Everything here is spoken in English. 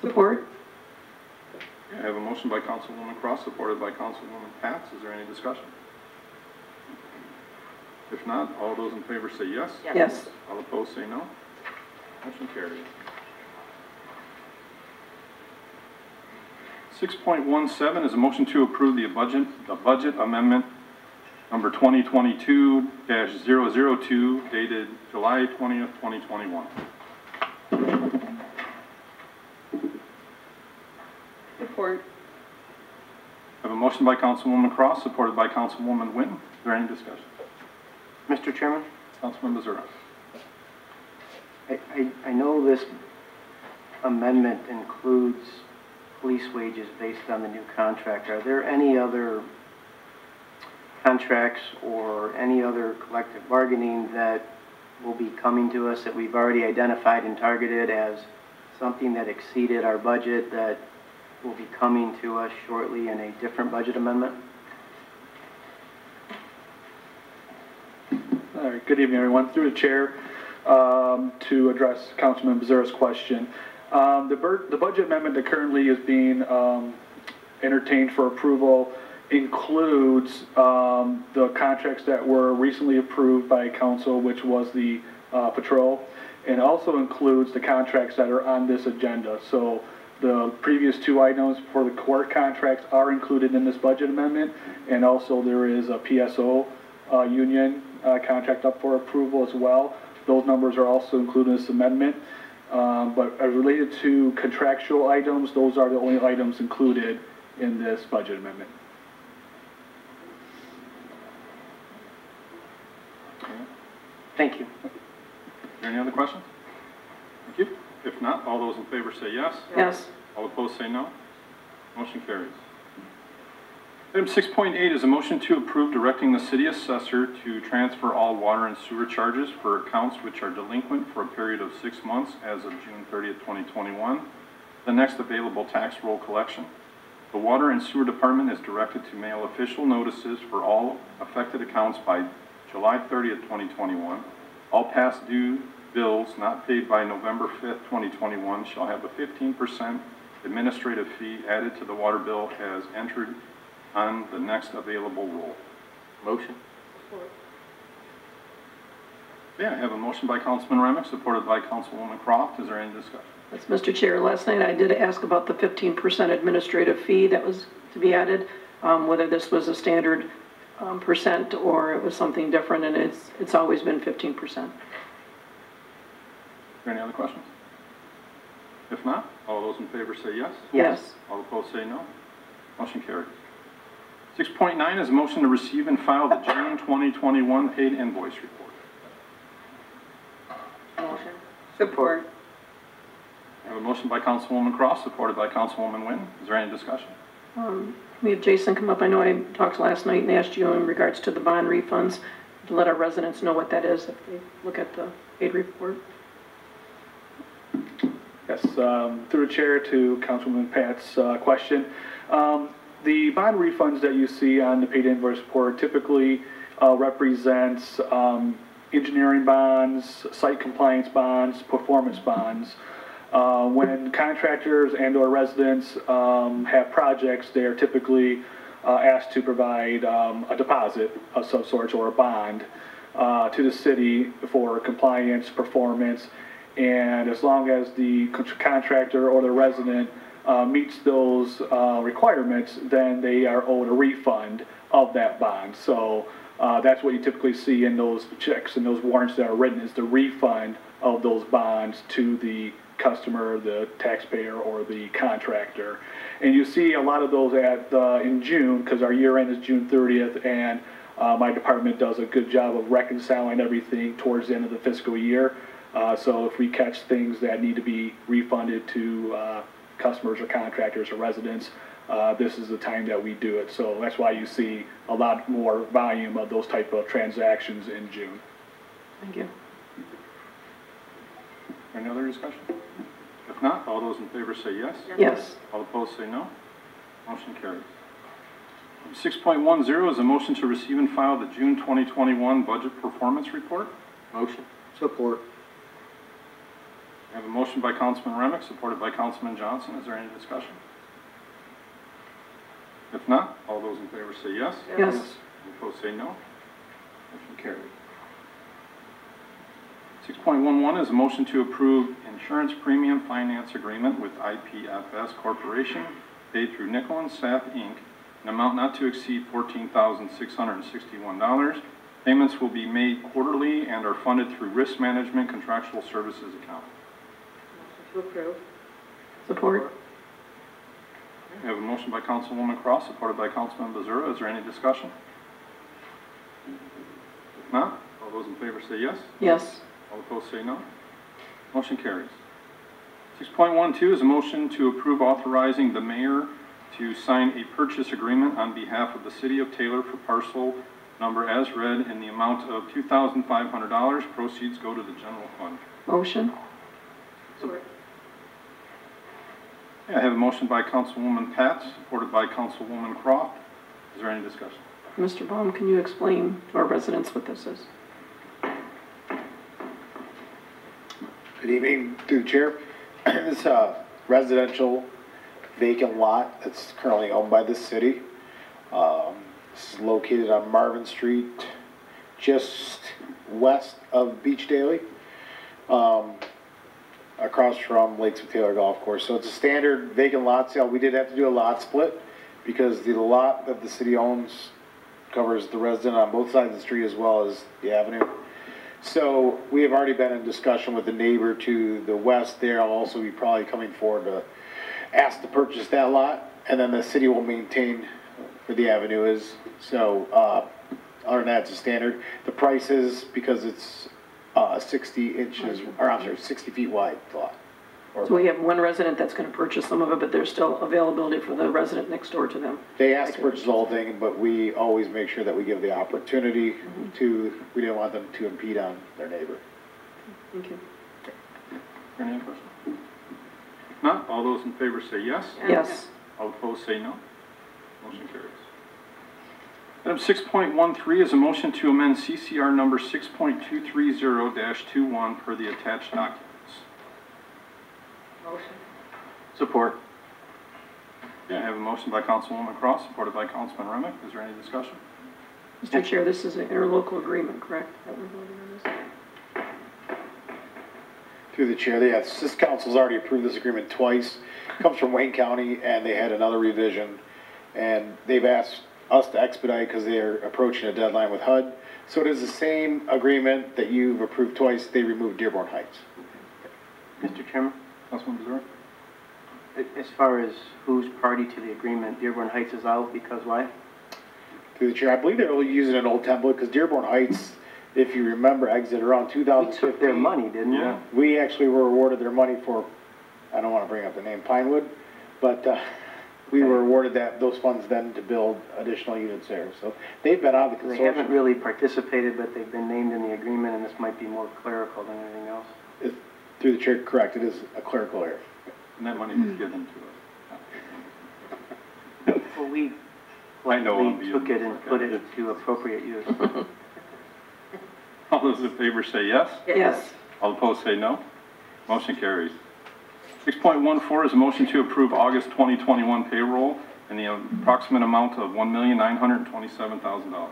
Support. I have a motion by Councilwoman Cross, supported by Councilwoman Pats. Is there any discussion? If not, all those in favor say yes. Yes. All opposed say no. Motion carries. 6.17 is a motion to approve the budget amendment number 2022-002 dated July 20th, 2021. Support. I have a motion by Councilwoman Cross, supported by Councilwoman Wynn. Is there any discussion? Mr. Chairman, Councilman Bezura. I know this amendment includes police wages based on the new contract. Are there any other contracts or any other collective bargaining that will be coming to us that we've already identified and targeted as something that exceeded our budget that will be coming to us shortly in a different budget amendment? All right, good evening, everyone. Through the chair, to address Councilman Bezura's question. The budget amendment that currently is being entertained for approval includes the contracts that were recently approved by council, which was the patrol, and also includes the contracts that are on this agenda. So the previous two items for the court contracts are included in this budget amendment, and also there is a PSO union contract up for approval as well. Those numbers are also included in this amendment. But related to contractual items, those are the only items included in this budget amendment. Thank you. Are there any other questions? Thank you. If not, all those in favor say yes. Yes. All opposed say no. Motion carries. Item 6.8 is a motion to approve directing the City Assessor to transfer all water and sewer charges for accounts which are delinquent for a period of 6 months as of June 30th, 2021, the next available tax roll collection. The Water and Sewer Department is directed to mail official notices for all affected accounts by July 30th, 2021. All past due bills not paid by November 5th, 2021 shall have a 15% administrative fee added to the water bill as entered on the next available roll. Motion. Yeah, I have a motion by Councilman Remick, supported by Councilwoman Croft. Is there any discussion? That's Mr. Chair. Last night I did ask about the 15% administrative fee that was to be added, whether this was a standard percent or it was something different, and it's always been 15%. Is there any other questions? If not, all those in favor say yes. Yes. All opposed say no. Motion carries. 6.9 is a motion to receive and file the June 2021 paid invoice report. Motion. Support. I have a motion by Councilwoman Cross, supported by Councilwoman Wynn. Is there any discussion? We had Jason come up. I know I talked last night and asked you in regards to the bond refunds to let our residents know what that is if they look at the paid report. Yes, through the chair to Councilwoman Pat's question. The bond refunds that you see on the paid invoice report typically represents engineering bonds, site compliance bonds, performance bonds. When contractors and or residents have projects, they are typically asked to provide a deposit of some sort or a bond to the city for compliance, performance, and as long as the contractor or the resident meets those requirements, then they are owed a refund of that bond. So that's what you typically see in those checks and those warrants that are written, is the refund of those bonds to the customer, the taxpayer, or the contractor. And you see a lot of those in June, because our year end is June 30th, and my department does a good job of reconciling everything towards the end of the fiscal year. So if we catch things that need to be refunded to customers or contractors or residents, this is the time that we do it. So that's why you see a lot more volume of those type of transactions in June. Thank you. Any other discussion? If not, all those in favor say yes. Yes. All opposed say no. Motion carries. 6.10 is a motion to receive and file the June 2021 budget performance report. Motion. Support. I have a motion motion by Councilman Remick, supported by Councilman Johnson. Is there any discussion? If not, all those in favor say yes. Yes. All opposed say no. Motion carried. 6.11 is a motion to approve insurance premium finance agreement with IPFS Corporation, paid through Nickel Saph, Inc., an amount not to exceed $14,661. Payments will be made quarterly and are funded through Risk Management Contractual Services account. Motion to approve. Support. We have a motion by Councilwoman Cross, supported by Councilman Bazura. Is there any discussion? If not, all those in favor say yes. Yes. All opposed say no. Motion carries. 6.12 is a motion to approve authorizing the mayor to sign a purchase agreement on behalf of the City of Taylor for parcel number as read in the amount of $2,500. Proceeds go to the general fund. Motion. Support. I have a motion by Councilwoman Pat, supported by Councilwoman Croft. Is there any discussion? Mr. Baum, can you explain to our residents what this is? Good evening, through the chair. This is a residential vacant lot that's currently owned by the city. This is located on Marvin Street, just west of Beach Daily, across from Lakes of Taylor Golf Course. So it's a standard vacant lot sale. We did have to do a lot split because the lot that the city owns covers the resident on both sides of the street as well as the avenue. So we have already been in discussion with the neighbor to the west there. I'll also be probably coming forward to ask to purchase that lot, and then the city will maintain where the avenue is. So other than that, it's a standard. The price is, because it's 60 inches, or I'm sorry, 60 feet wide lot. So we have one resident that's going to purchase some of it, but there's still availability for the resident next door to them. They asked to purchase the whole thing, but we always make sure that we give the opportunity to, we didn't want them to impede on their neighbor. Thank you. Any questions? If not, all those in favor say yes. Yes. All opposed say no. Motion carries. Item 6.13 is a motion to amend CCR number 6.230-21 per the attached documents. Motion. Support. Okay, I have a motion by Councilwoman Cross, supported by Councilman Remick. Is there any discussion? Mr. Chair, this is an interlocal agreement, correct? That we're voting on this? Through the chair, yes, this council's already approved this agreement twice. It comes from Wayne County, and they had another revision, and they've asked us to expedite because they are approaching a deadline with HUD. So it is the same agreement that you've approved twice. They removed Dearborn Heights. Mr. Chairman, Councilman Bazura? as far as who's party to the agreement, Dearborn Heights is out because why? Through the chair, I believe they're only using an old template because Dearborn Heights, if you remember, exited around We 2015. took their money, didn't we? Yeah. We actually were awarded their money for, I don't want to bring up the name, Pinewood, but we were awarded those funds then to build additional units there. So they've been out of the They haven't consortium. really participated, but they've been named in the agreement, and this might be more clerical than anything else. Through the chair, correct, it is a clerical error. And that money was given to us. Well, we I know. we took it and put it to appropriate use. All those in favor say yes. Yes. All opposed say no. Motion carries. 6.14 is a motion to approve August 2021 payroll in the approximate amount of $1,927,000.